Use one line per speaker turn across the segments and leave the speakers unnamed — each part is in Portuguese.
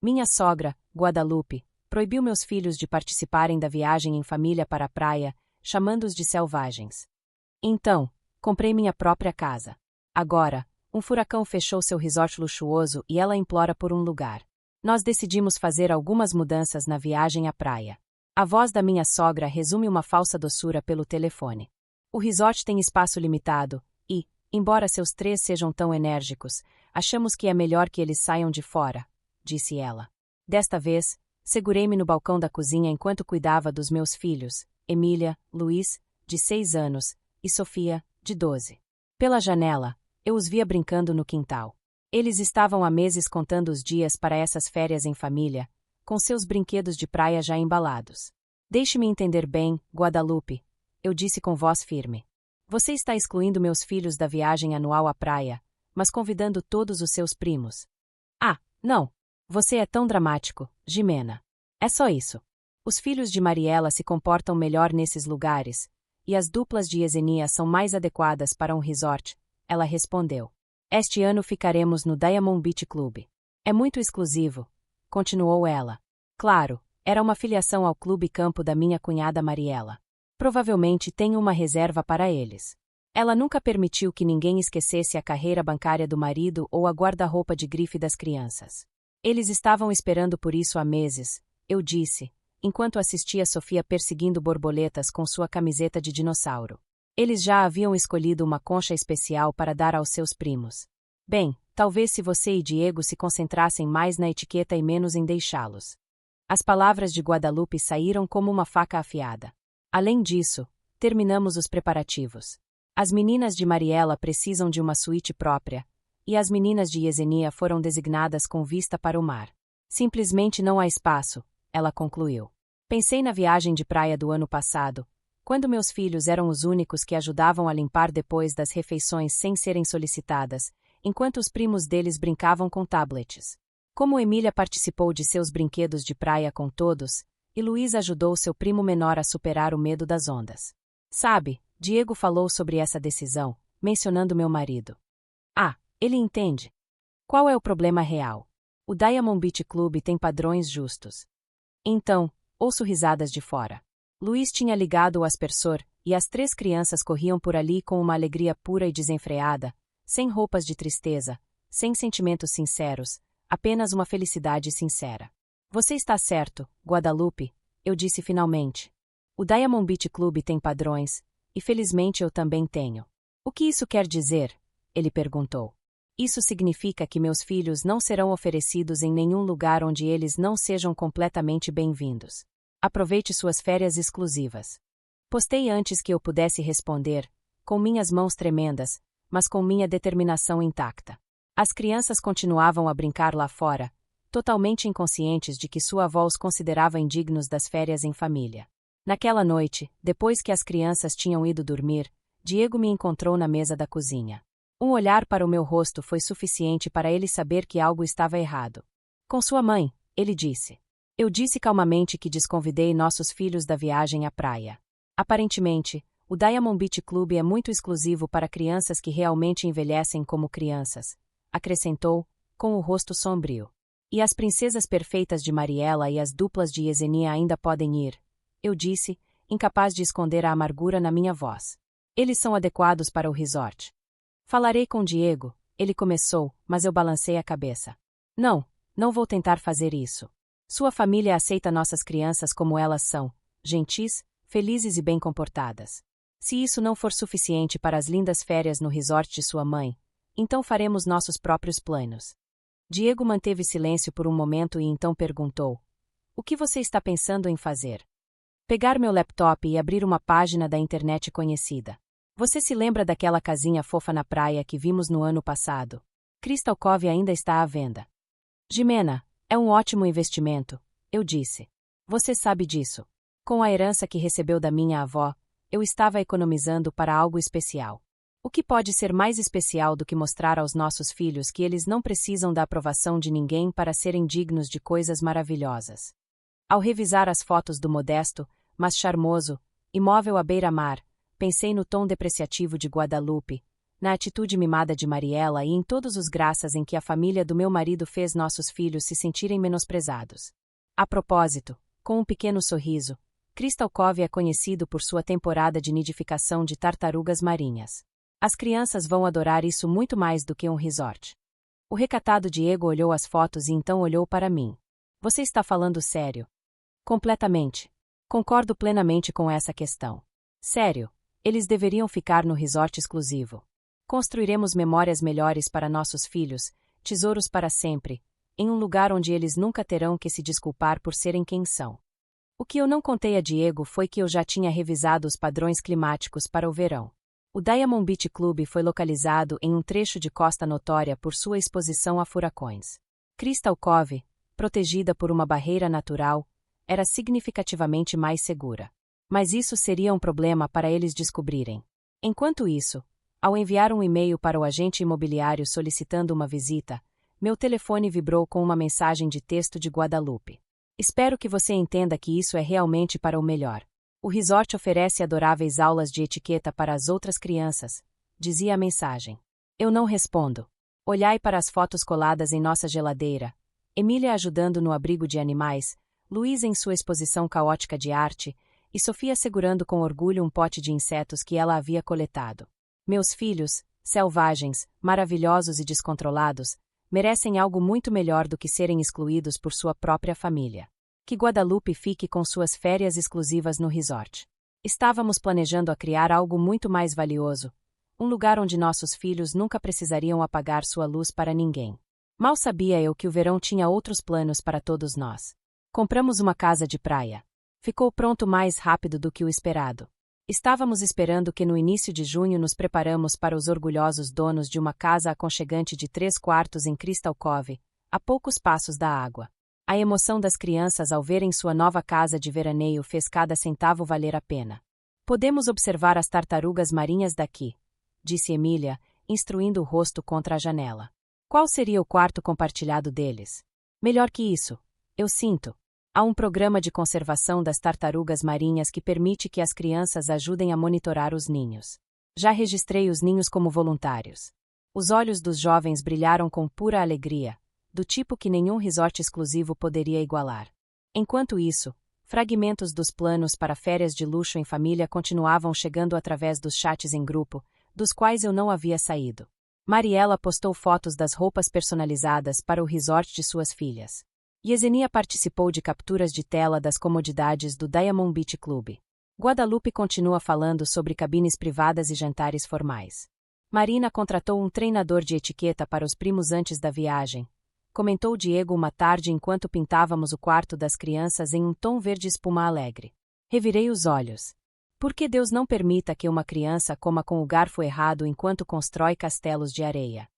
Minha sogra, Guadalupe, proibiu meus filhos de participarem da viagem em família para a praia, chamando-os de selvagens. Então, comprei minha própria casa. Agora, um furacão fechou seu resort luxuoso e ela implora por um lugar. Nós decidimos fazer algumas mudanças na viagem à praia. A voz da minha sogra resume uma falsa doçura pelo telefone. O resort tem espaço limitado e, embora seus 3 sejam tão enérgicos, achamos que é melhor que eles saiam de fora, disse ela. Desta vez, segurei-me no balcão da cozinha enquanto cuidava dos meus filhos, Emília, Luís, de 6 anos, e Sofia, de 12. Pela janela, eu os via brincando no quintal. Eles estavam há meses contando os dias para essas férias em família, com seus brinquedos de praia já embalados. Deixe-me entender bem, Guadalupe, eu disse com voz firme. Você está excluindo meus filhos da viagem anual à praia, mas convidando todos os seus primos. Ah, não! Você é tão dramático, Jimena. É só isso. Os filhos de Mariela se comportam melhor nesses lugares, e as duplas de Yesenia são mais adequadas para um resort, ela respondeu. Este ano ficaremos no Diamond Beach Club. É muito exclusivo, continuou ela. Claro, era uma filiação ao clube campo da minha cunhada Mariela. Provavelmente tem uma reserva para eles. Ela nunca permitiu que ninguém esquecesse a carreira bancária do marido ou a guarda-roupa de grife das crianças. Eles estavam esperando por isso há meses, eu disse, enquanto assistia Sofia perseguindo borboletas com sua camiseta de dinossauro. Eles já haviam escolhido uma concha especial para dar aos seus primos. Bem, talvez se você e Diego se concentrassem mais na etiqueta e menos em deixá-los. As palavras de Guadalupe saíram como uma faca afiada. Além disso, terminamos os preparativos. As meninas de Mariela precisam de uma suíte própria, e as meninas de Yesenia foram designadas com vista para o mar. Simplesmente não há espaço, ela concluiu. Pensei na viagem de praia do ano passado, quando meus filhos eram os únicos que ajudavam a limpar depois das refeições sem serem solicitadas, enquanto os primos deles brincavam com tablets. Como Emília participou de seus brinquedos de praia com todos, e Luís ajudou seu primo menor a superar o medo das ondas. Sabe, Diego falou sobre essa decisão, mencionando meu marido. Ah, ele entende. Qual é o problema real? O Diamond Beach Club tem padrões justos. Então, ouço risadas de fora. Luís tinha ligado o aspersor, e as 3 crianças corriam por ali com uma alegria pura e desenfreada, sem roupas de tristeza, sem sentimentos sinceros, apenas uma felicidade sincera. Você está certo, Guadalupe, eu disse finalmente. O Diamond Beach Club tem padrões, e felizmente eu também tenho. O que isso quer dizer? Ele perguntou. Isso significa que meus filhos não serão oferecidos em nenhum lugar onde eles não sejam completamente bem-vindos. Aproveite suas férias exclusivas. Postei antes que eu pudesse responder, com minhas mãos tremendas, mas com minha determinação intacta. As crianças continuavam a brincar lá fora, totalmente inconscientes de que sua avó os considerava indignos das férias em família. Naquela noite, depois que as crianças tinham ido dormir, Diego me encontrou na mesa da cozinha. Um olhar para o meu rosto foi suficiente para ele saber que algo estava errado. Com sua mãe, ele disse. Eu disse calmamente que desconvidei nossos filhos da viagem à praia. Aparentemente, o Diamond Beach Club é muito exclusivo para crianças que realmente envelhecem como crianças, acrescentou, com o rosto sombrio. E as princesas perfeitas de Mariela e as duplas de Yesenia ainda podem ir, eu disse, incapaz de esconder a amargura na minha voz. Eles são adequados para o resort. Falarei com Diego, ele começou, mas eu balancei a cabeça. Não, não vou tentar fazer isso. Sua família aceita nossas crianças como elas são, gentis, felizes e bem comportadas. Se isso não for suficiente para as lindas férias no resort de sua mãe, então faremos nossos próprios planos. Diego manteve silêncio por um momento e então perguntou: O que você está pensando em fazer? Pegar meu laptop e abrir uma página da internet conhecida. Você se lembra daquela casinha fofa na praia que vimos no ano passado? Crystal Cove ainda está à venda. Jimena, é um ótimo investimento, eu disse. Você sabe disso. Com a herança que recebeu da minha avó, eu estava economizando para algo especial. O que pode ser mais especial do que mostrar aos nossos filhos que eles não precisam da aprovação de ninguém para serem dignos de coisas maravilhosas? Ao revisar as fotos do modesto, mas charmoso, imóvel à beira-mar, pensei no tom depreciativo de Guadalupe, na atitude mimada de Mariela e em todos os graças em que a família do meu marido fez nossos filhos se sentirem menosprezados. A propósito, com um pequeno sorriso, Crystal Cove é conhecido por sua temporada de nidificação de tartarugas marinhas. As crianças vão adorar isso muito mais do que um resort. O recatado Diego olhou as fotos e então olhou para mim. Você está falando sério? Completamente. Concordo plenamente com essa questão. Sério, eles deveriam ficar no resort exclusivo. Construiremos memórias melhores para nossos filhos, tesouros para sempre, em um lugar onde eles nunca terão que se desculpar por serem quem são. O que eu não contei a Diego foi que eu já tinha revisado os padrões climáticos para o verão. O Diamond Beach Club foi localizado em um trecho de costa notória por sua exposição a furacões. Crystal Cove, protegida por uma barreira natural, era significativamente mais segura. Mas isso seria um problema para eles descobrirem. Enquanto isso, ao enviar um e-mail para o agente imobiliário solicitando uma visita, meu telefone vibrou com uma mensagem de texto de Guadalupe. Espero que você entenda que isso é realmente para o melhor. O resort oferece adoráveis aulas de etiqueta para as outras crianças, dizia a mensagem. Eu não respondo. Olhai para as fotos coladas em nossa geladeira. Emília ajudando no abrigo de animais, Luísa em sua exposição caótica de arte, e Sofia segurando com orgulho um pote de insetos que ela havia coletado. Meus filhos, selvagens, maravilhosos e descontrolados, merecem algo muito melhor do que serem excluídos por sua própria família. Que Guadalupe fique com suas férias exclusivas no resort. Estávamos planejando a criar algo muito mais valioso, um lugar onde nossos filhos nunca precisariam apagar sua luz para ninguém. Mal sabia eu que o verão tinha outros planos para todos nós. Compramos uma casa de praia. Ficou pronto mais rápido do que o esperado. Estávamos esperando que no início de junho nos preparamos para os orgulhosos donos de uma casa aconchegante de 3 quartos em Crystal Cove, a poucos passos da água. A emoção das crianças ao verem sua nova casa de veraneio fez cada centavo valer a pena. Podemos observar as tartarugas marinhas daqui, disse Emília, instruindo o rosto contra a janela. Qual seria o quarto compartilhado deles? Melhor que isso, eu sinto. Há um programa de conservação das tartarugas marinhas que permite que as crianças ajudem a monitorar os ninhos. Já registrei os ninhos como voluntários. Os olhos dos jovens brilharam com pura alegria, do tipo que nenhum resort exclusivo poderia igualar. Enquanto isso, fragmentos dos planos para férias de luxo em família continuavam chegando através dos chats em grupo, dos quais eu não havia saído. Mariela postou fotos das roupas personalizadas para o resort de suas filhas. Yesenia participou de capturas de tela das comodidades do Diamond Beach Club. Guadalupe continua falando sobre cabines privadas e jantares formais. Marina contratou um treinador de etiqueta para os primos antes da viagem, comentou Diego uma tarde enquanto pintávamos o quarto das crianças em um tom verde-espuma alegre. Revirei os olhos. Por que Deus não permita que uma criança coma com o garfo errado enquanto constrói castelos de areia?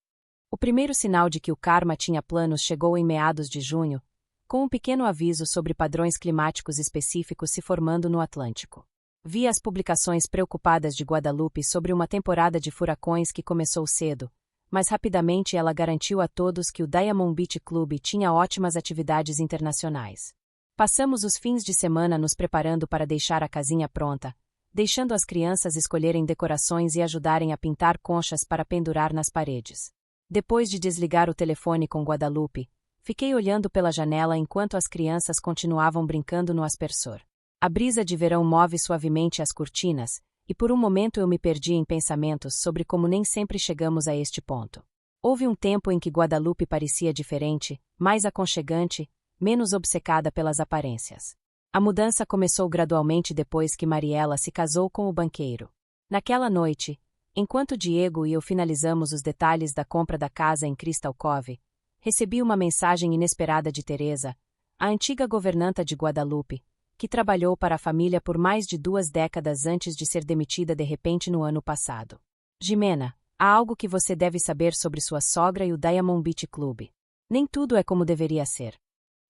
O primeiro sinal de que o karma tinha planos chegou em meados de junho, com um pequeno aviso sobre padrões climáticos específicos se formando no Atlântico. Vi as publicações preocupadas de Guadalupe sobre uma temporada de furacões que começou cedo, mas rapidamente ela garantiu a todos que o Diamond Beach Club tinha ótimas atividades internacionais. Passamos os fins de semana nos preparando para deixar a casinha pronta, deixando as crianças escolherem decorações e ajudarem a pintar conchas para pendurar nas paredes. Depois de desligar o telefone com Guadalupe, fiquei olhando pela janela enquanto as crianças continuavam brincando no aspersor. A brisa de verão move suavemente as cortinas, e por um momento eu me perdi em pensamentos sobre como nem sempre chegamos a este ponto. Houve um tempo em que Guadalupe parecia diferente, mais aconchegante, menos obcecada pelas aparências. A mudança começou gradualmente depois que Mariela se casou com o banqueiro. Naquela noite, enquanto Diego e eu finalizamos os detalhes da compra da casa em Crystal Cove, recebi uma mensagem inesperada de Teresa, a antiga governanta de Guadalupe, que trabalhou para a família por mais de 2 décadas antes de ser demitida de repente no ano passado. Jimena, há algo que você deve saber sobre sua sogra e o Diamond Beach Club. Nem tudo é como deveria ser.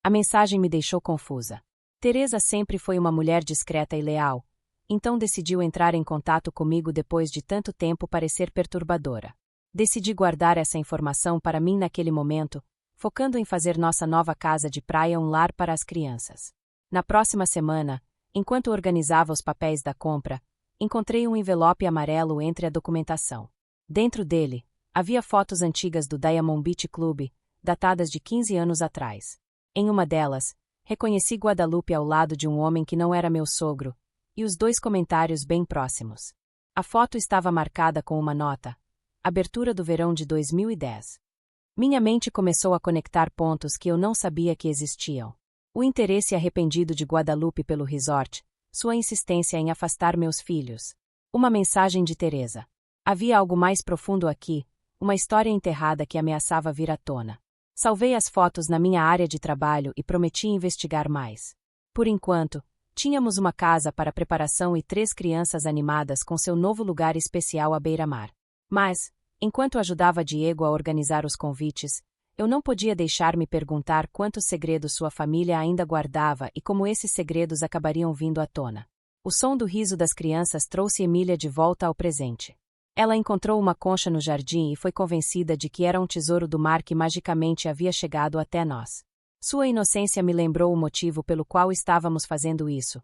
A mensagem me deixou confusa. Teresa sempre foi uma mulher discreta e leal, então decidiu entrar em contato comigo depois de tanto tempo parecer perturbadora. Decidi guardar essa informação para mim naquele momento, focando em fazer nossa nova casa de praia um lar para as crianças. Na próxima semana, enquanto organizava os papéis da compra, encontrei um envelope amarelo entre a documentação. Dentro dele, havia fotos antigas do Diamond Beach Club, datadas de 15 anos atrás. Em uma delas, reconheci Guadalupe ao lado de um homem que não era meu sogro, e os dois comentários bem próximos. A foto estava marcada com uma nota: abertura do verão de 2010. Minha mente começou a conectar pontos que eu não sabia que existiam. O interesse arrependido de Guadalupe pelo resort, sua insistência em afastar meus filhos. Uma mensagem de Teresa. Havia algo mais profundo aqui, uma história enterrada que ameaçava vir à tona. Salvei as fotos na minha área de trabalho e prometi investigar mais. Por enquanto, tínhamos uma casa para preparação e 3 crianças animadas com seu novo lugar especial à beira-mar. Mas, enquanto ajudava Diego a organizar os convites, eu não podia deixar me perguntar quantos segredos sua família ainda guardava e como esses segredos acabariam vindo à tona. O som do riso das crianças trouxe Emília de volta ao presente. Ela encontrou uma concha no jardim e foi convencida de que era um tesouro do mar que magicamente havia chegado até nós. Sua inocência me lembrou o motivo pelo qual estávamos fazendo isso.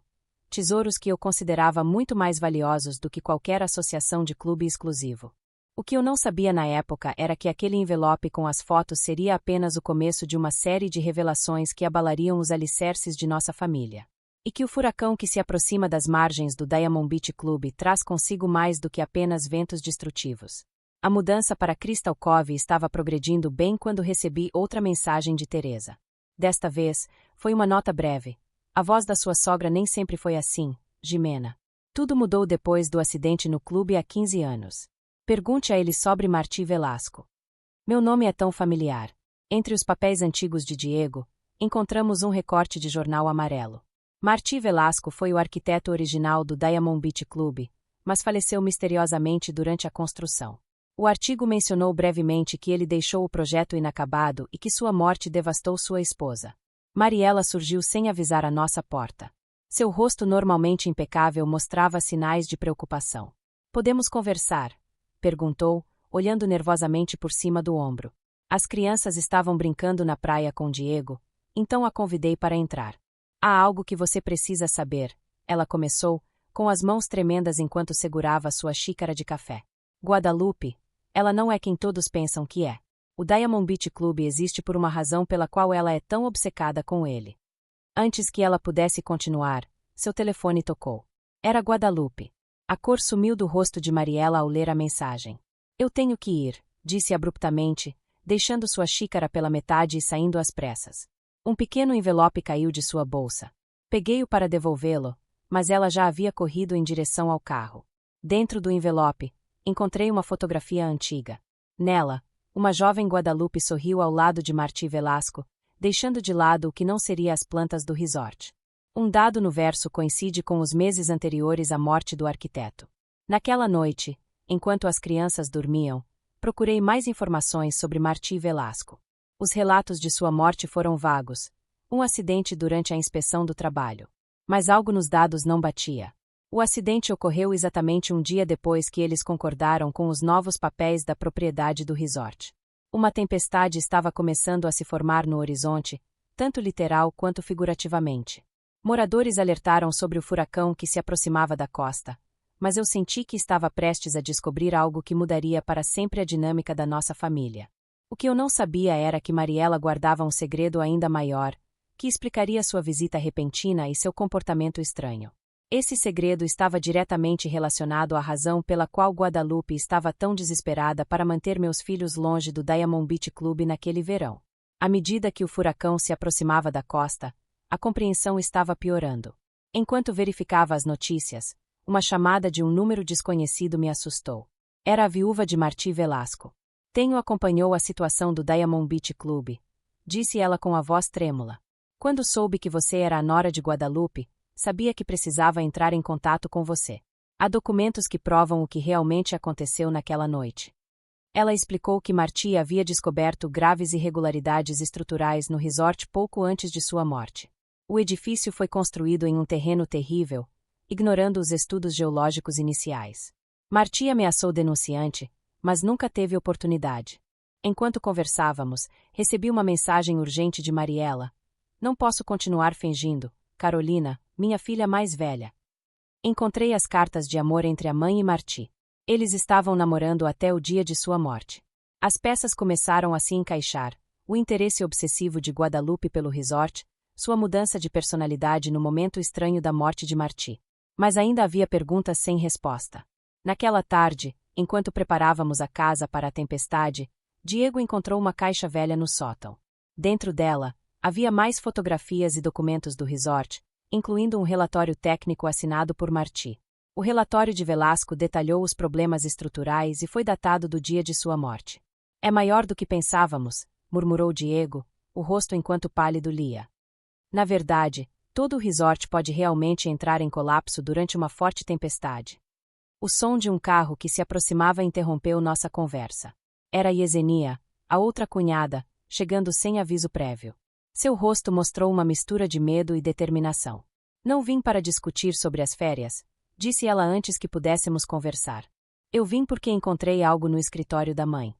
Tesouros que eu considerava muito mais valiosos do que qualquer associação de clube exclusivo. O que eu não sabia na época era que aquele envelope com as fotos seria apenas o começo de uma série de revelações que abalariam os alicerces de nossa família. E que o furacão que se aproxima das margens do Diamond Beach Club traz consigo mais do que apenas ventos destrutivos. A mudança para Crystal Cove estava progredindo bem quando recebi outra mensagem de Teresa. Desta vez, foi uma nota breve. A voz da sua sogra nem sempre foi assim, Jimena. Tudo mudou depois do acidente no clube há 15 anos. Pergunte a ele sobre Martí Velasco. Meu nome é tão familiar. Entre os papéis antigos de Diego, encontramos um recorte de jornal amarelo. Martí Velasco foi o arquiteto original do Diamond Beach Club, mas faleceu misteriosamente durante a construção. O artigo mencionou brevemente que ele deixou o projeto inacabado e que sua morte devastou sua esposa. Mariela surgiu sem avisar à nossa porta. Seu rosto normalmente impecável mostrava sinais de preocupação. Podemos conversar? Perguntou, olhando nervosamente por cima do ombro. As crianças estavam brincando na praia com Diego, então a convidei para entrar. Há algo que você precisa saber, ela começou, com as mãos tremendas enquanto segurava sua xícara de café. Guadalupe, ela não é quem todos pensam que é. O Diamond Beach Club existe por uma razão pela qual ela é tão obcecada com ele. Antes que ela pudesse continuar, seu telefone tocou. Era Guadalupe. A cor sumiu do rosto de Mariela ao ler a mensagem. Eu tenho que ir, disse abruptamente, deixando sua xícara pela metade e saindo às pressas. Um pequeno envelope caiu de sua bolsa. Peguei-o para devolvê-lo, mas ela já havia corrido em direção ao carro. Dentro do envelope, encontrei uma fotografia antiga. Nela, uma jovem Guadalupe sorriu ao lado de Martí Velasco, deixando de lado o que não seria as plantas do resort. Um dado no verso coincide com os meses anteriores à morte do arquiteto. Naquela noite, enquanto as crianças dormiam, procurei mais informações sobre Martí Velasco. Os relatos de sua morte foram vagos. Um acidente durante a inspeção do trabalho. Mas algo nos dados não batia. O acidente ocorreu exatamente um dia depois que eles concordaram com os novos papéis da propriedade do resort. Uma tempestade estava começando a se formar no horizonte, tanto literal quanto figurativamente. Moradores alertaram sobre o furacão que se aproximava da costa, mas eu senti que estava prestes a descobrir algo que mudaria para sempre a dinâmica da nossa família. O que eu não sabia era que Mariela guardava um segredo ainda maior, que explicaria sua visita repentina e seu comportamento estranho. Esse segredo estava diretamente relacionado à razão pela qual Guadalupe estava tão desesperada para manter meus filhos longe do Diamond Beach Club naquele verão. À medida que o furacão se aproximava da costa, a compreensão estava piorando. Enquanto verificava as notícias, uma chamada de um número desconhecido me assustou. Era a viúva de Martí Velasco. Tenho acompanhou a situação do Diamond Beach Club, disse ela com a voz trêmula. Quando soube que você era a nora de Guadalupe, sabia que precisava entrar em contato com você. Há documentos que provam o que realmente aconteceu naquela noite. Ela explicou que Martí havia descoberto graves irregularidades estruturais no resort pouco antes de sua morte. O edifício foi construído em um terreno terrível, ignorando os estudos geológicos iniciais. Martí ameaçou o denunciante, mas nunca teve oportunidade. Enquanto conversávamos, recebi uma mensagem urgente de Mariela. Não posso continuar fingindo, Carolina, minha filha mais velha. Encontrei as cartas de amor entre a mãe e Martí. Eles estavam namorando até o dia de sua morte. As peças começaram a se encaixar, o interesse obsessivo de Guadalupe pelo resort, sua mudança de personalidade no momento estranho da morte de Marty. Mas ainda havia perguntas sem resposta. Naquela tarde, enquanto preparávamos a casa para a tempestade, Diego encontrou uma caixa velha no sótão. Dentro dela, havia mais fotografias e documentos do resort, incluindo um relatório técnico assinado por Marty. O relatório de Velasco detalhou os problemas estruturais e foi datado do dia de sua morte. É maior do que pensávamos, murmurou Diego, o rosto enquanto pálido lia. Na verdade, todo o resort pode realmente entrar em colapso durante uma forte tempestade. O som de um carro que se aproximava interrompeu nossa conversa. Era Yesenia, a outra cunhada, chegando sem aviso prévio. Seu rosto mostrou uma mistura de medo e determinação. Não vim para discutir sobre as férias, disse ela antes que pudéssemos conversar. Eu vim porque encontrei algo no escritório da mãe.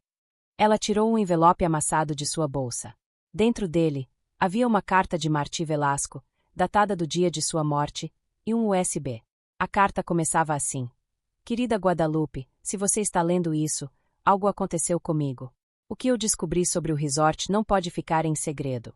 Ela tirou um envelope amassado de sua bolsa. Dentro dele, havia uma carta de Marty Velasco, datada do dia de sua morte, e um USB. A carta começava assim: Querida Guadalupe, se você está lendo isso, algo aconteceu comigo. O que eu descobri sobre o resort não pode ficar em segredo.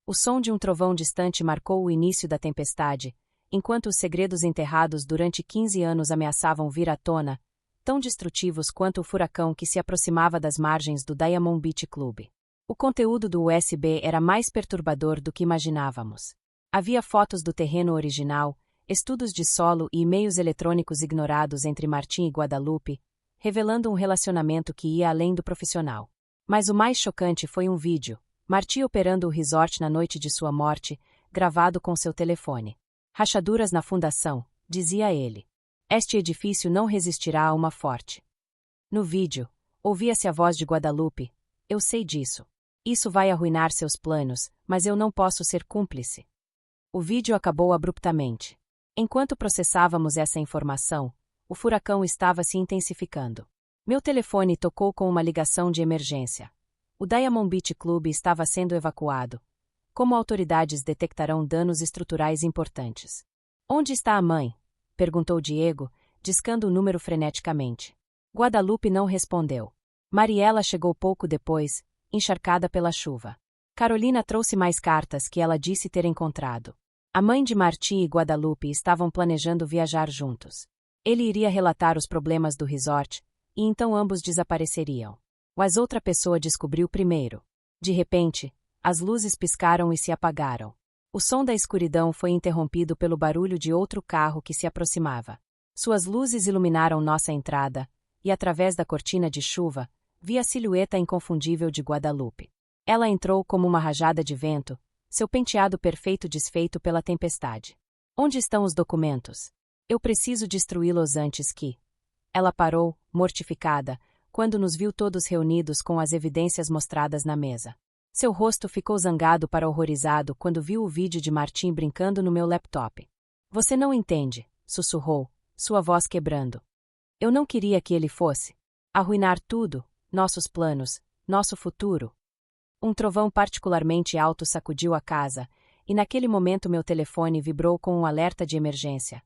O som de um trovão distante marcou o início da tempestade, enquanto os segredos enterrados durante 15 anos ameaçavam vir à tona, tão destrutivos quanto o furacão que se aproximava das margens do Diamond Beach Club. O conteúdo do USB era mais perturbador do que imaginávamos. Havia fotos do terreno original, estudos de solo e e-mails eletrônicos ignorados entre Martin e Guadalupe, revelando um relacionamento que ia além do profissional. Mas o mais chocante foi um vídeo, Marty operando o resort na noite de sua morte, gravado com seu telefone. Rachaduras na fundação, dizia ele. Este edifício não resistirá a uma forte. No vídeo, ouvia-se a voz de Guadalupe. Eu sei disso. Isso vai arruinar seus planos, mas eu não posso ser cúmplice. O vídeo acabou abruptamente. Enquanto processávamos essa informação, o furacão estava se intensificando. Meu telefone tocou com uma ligação de emergência. O Diamond Beach Club estava sendo evacuado. Como autoridades detectarão danos estruturais importantes? Onde está a mãe? Perguntou Diego, discando o número freneticamente. Guadalupe não respondeu. Mariela chegou pouco depois, encharcada pela chuva. Carolina trouxe mais cartas que ela disse ter encontrado. A mãe de Marty e Guadalupe estavam planejando viajar juntos. Ele iria relatar os problemas do resort, e então ambos desapareceriam. Mas outra pessoa descobriu primeiro. De repente, as luzes piscaram e se apagaram. O som da escuridão foi interrompido pelo barulho de outro carro que se aproximava. Suas luzes iluminaram nossa entrada, e através da cortina de chuva, vi a silhueta inconfundível de Guadalupe. Ela entrou como uma rajada de vento, seu penteado perfeito desfeito pela tempestade. Onde estão os documentos? Eu preciso destruí-los antes que... Ela parou, mortificada, quando nos viu todos reunidos com as evidências mostradas na mesa. Seu rosto ficou zangado para horrorizado quando viu o vídeo de Martin brincando no meu laptop. Você não entende, sussurrou, sua voz quebrando. Eu não queria que ele fosse arruinar tudo, nossos planos, nosso futuro. Um trovão particularmente alto sacudiu a casa, e naquele momento meu telefone vibrou com um alerta de emergência.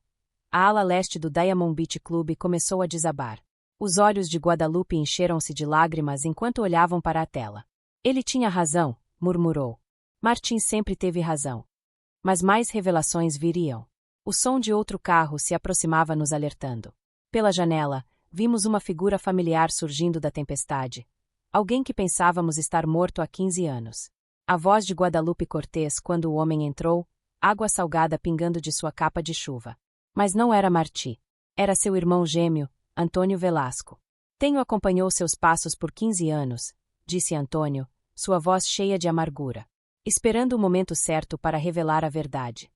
A ala leste do Diamond Beach Club começou a desabar. Os olhos de Guadalupe encheram-se de lágrimas enquanto olhavam para a tela. Ele tinha razão, murmurou. Martin sempre teve razão. Mas mais revelações viriam. O som de outro carro se aproximava nos alertando. Pela janela, vimos uma figura familiar surgindo da tempestade. Alguém que pensávamos estar morto há 15 anos. A voz de Guadalupe Cortez quando o homem entrou, água salgada pingando de sua capa de chuva. Mas não era Marty. Era seu irmão gêmeo, Antônio Velasco. Tenho acompanhou seus passos por 15 anos, disse Antônio, sua voz cheia de amargura, esperando o momento certo para revelar a verdade.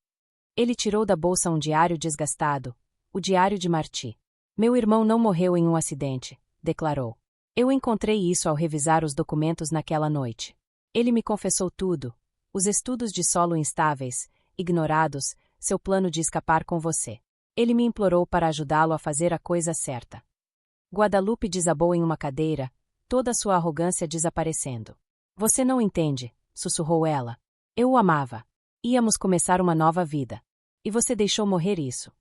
Ele tirou da bolsa um diário desgastado, o diário de Marty. Meu irmão não morreu em um acidente, declarou. Eu encontrei isso ao revisar os documentos naquela noite. Ele me confessou tudo, os estudos de solo instáveis, ignorados, seu plano de escapar com você. Ele me implorou para ajudá-lo a fazer a coisa certa. Guadalupe desabou em uma cadeira, toda sua arrogância desaparecendo. Você não entende, sussurrou ela. Eu o amava. Íamos começar uma nova vida. E você deixou morrer isso.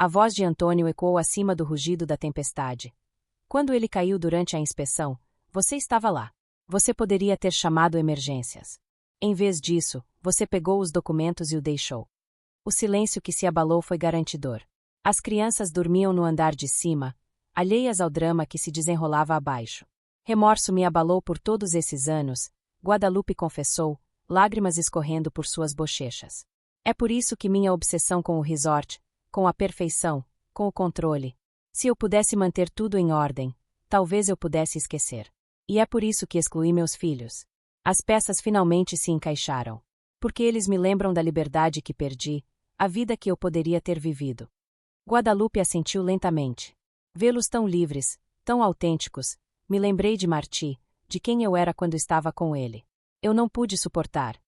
A voz de Antônio ecoou acima do rugido da tempestade. Quando ele caiu durante a inspeção, você estava lá. Você poderia ter chamado emergências. Em vez disso, você pegou os documentos e o deixou. O silêncio que se abalou foi garantidor. As crianças dormiam no andar de cima, alheias ao drama que se desenrolava abaixo. Remorso me abalou por todos esses anos, Guadalupe confessou, lágrimas escorrendo por suas bochechas. É por isso que minha obsessão com o resort, com a perfeição, com o controle. Se eu pudesse manter tudo em ordem, talvez eu pudesse esquecer. E é por isso que excluí meus filhos. As peças finalmente se encaixaram. Porque eles me lembram da liberdade que perdi, a vida que eu poderia ter vivido. Guadalupe assentiu lentamente. Vê-los tão livres, tão autênticos, me lembrei de Marty, de quem eu era quando estava com ele. Eu não pude suportar.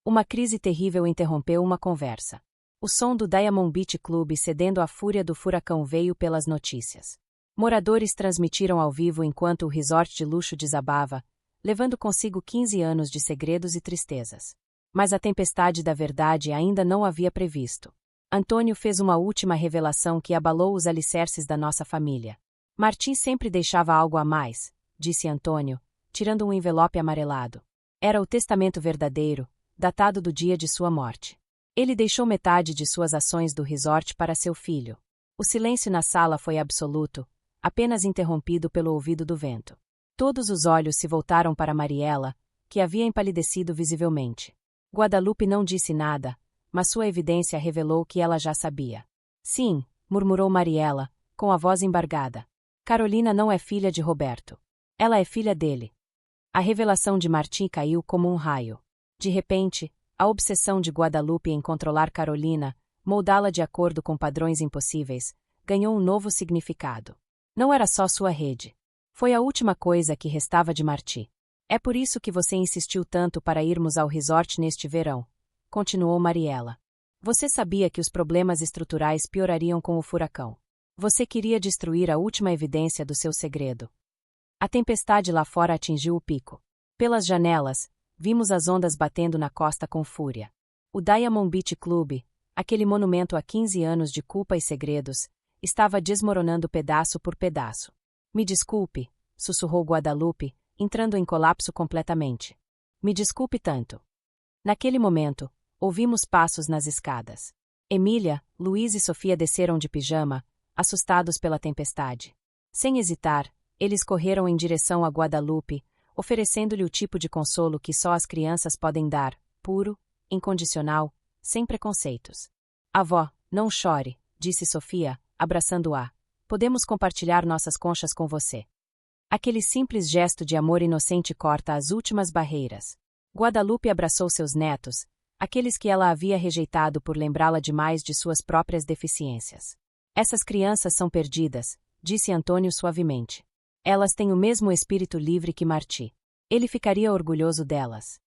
Uma crise terrível interrompeu uma conversa. O som do Diamond Beach Club cedendo à fúria do furacão veio pelas notícias. Moradores transmitiram ao vivo enquanto o resort de luxo desabava, levando consigo 15 anos de segredos e tristezas. Mas a tempestade da verdade ainda não havia previsto. Antônio fez uma última revelação que abalou os alicerces da nossa família. Martim sempre deixava algo a mais, disse Antônio, tirando um envelope amarelado. Era o testamento verdadeiro, datado do dia de sua morte. Ele deixou metade de suas ações do resort para seu filho. O silêncio na sala foi absoluto, apenas interrompido pelo ouvido do vento. Todos os olhos se voltaram para Mariela, que havia empalidecido visivelmente. Guadalupe não disse nada, mas sua evidência revelou que ela já sabia. Sim, murmurou Mariela, com a voz embargada. Carolina não é filha de Roberto. Ela é filha dele. A revelação de Martim caiu como um raio. De repente, a obsessão de Guadalupe em controlar Carolina, moldá-la de acordo com padrões impossíveis, ganhou um novo significado. Não era só sua rede. Foi a última coisa que restava de Martim. É por isso que você insistiu tanto para irmos ao resort neste verão, continuou Mariela. Você sabia que os problemas estruturais piorariam com o furacão. Você queria destruir a última evidência do seu segredo. A tempestade lá fora atingiu o pico. Pelas janelas, vimos as ondas batendo na costa com fúria. O Diamond Beach Club, aquele monumento a 15 anos de culpa e segredos, estava desmoronando pedaço por pedaço. Me desculpe, sussurrou Guadalupe, entrando em colapso completamente. Me desculpe tanto. Naquele momento, ouvimos passos nas escadas. Emília, Luiz e Sofia desceram de pijama, assustados pela tempestade. Sem hesitar, eles correram em direção a Guadalupe, oferecendo-lhe o tipo de consolo que só as crianças podem dar, puro, incondicional, sem preconceitos. Avó, não chore, disse Sofia, abraçando-a. Podemos compartilhar nossas conchas com você. Aquele simples gesto de amor inocente corta as últimas barreiras. Guadalupe abraçou seus netos, aqueles que ela havia rejeitado por lembrá-la demais de suas próprias deficiências. Essas crianças são perdidas, disse Antônio suavemente. Elas têm o mesmo espírito livre que Martim. Ele ficaria orgulhoso delas.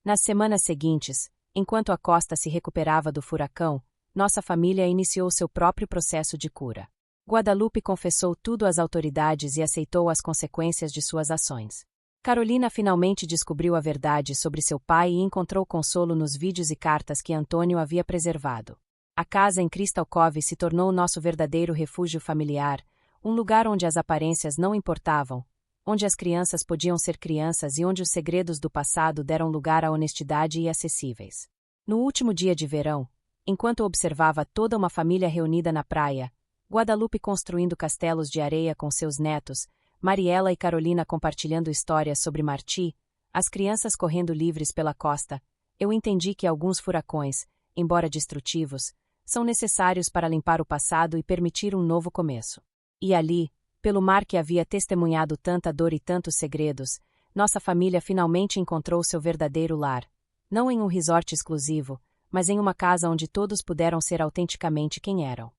Nas semanas seguintes, enquanto a costa se recuperava do furacão, nossa família iniciou seu próprio processo de cura. Guadalupe confessou tudo às autoridades e aceitou as consequências de suas ações. Carolina finalmente descobriu a verdade sobre seu pai e encontrou consolo nos vídeos e cartas que Antônio havia preservado. A casa em Crystal Cove se tornou nosso verdadeiro refúgio familiar, um lugar onde as aparências não importavam, onde as crianças podiam ser crianças e onde os segredos do passado deram lugar à honestidade e acessíveis. No último dia de verão, enquanto observava toda uma família reunida na praia, Guadalupe construindo castelos de areia com seus netos, Mariela e Carolina compartilhando histórias sobre Martim, as crianças correndo livres pela costa, eu entendi que alguns furacões, embora destrutivos, são necessários para limpar o passado e permitir um novo começo. E ali, pelo mar que havia testemunhado tanta dor e tantos segredos, nossa família finalmente encontrou seu verdadeiro lar, não em um resort exclusivo, mas em uma casa onde todos puderam ser autenticamente quem eram.